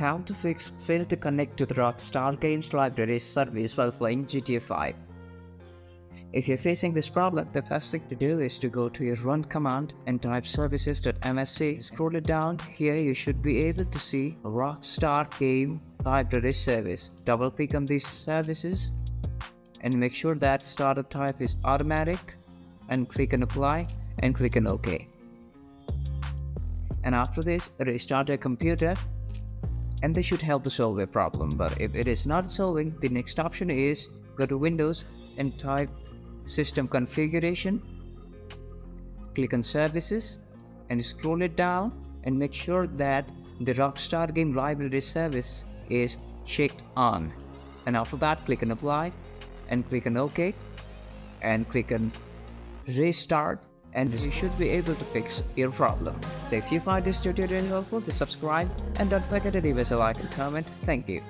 How to fix fail to connect to the Rockstar Games Library Service while playing GTA 5. If you're facing this problem, the first thing to do is to go to your run command and type services.msc. Scroll it down. Here you should be able to see Rockstar Game Library Service. Double click on these services and make sure that startup type is automatic, and click on apply and click on OK. And after this, restart your computer and this should help to solve your problem. But if it is not solving, the next option is go to Windows and type System Configuration, click on Services and scroll it down and make sure that the Rockstar Game Library Service is checked on. And after that, click on Apply and click on OK and click on Restart, and you should be able to fix your problem. So if you find this tutorial helpful, then subscribe and don't forget to leave us a like and comment. Thank you.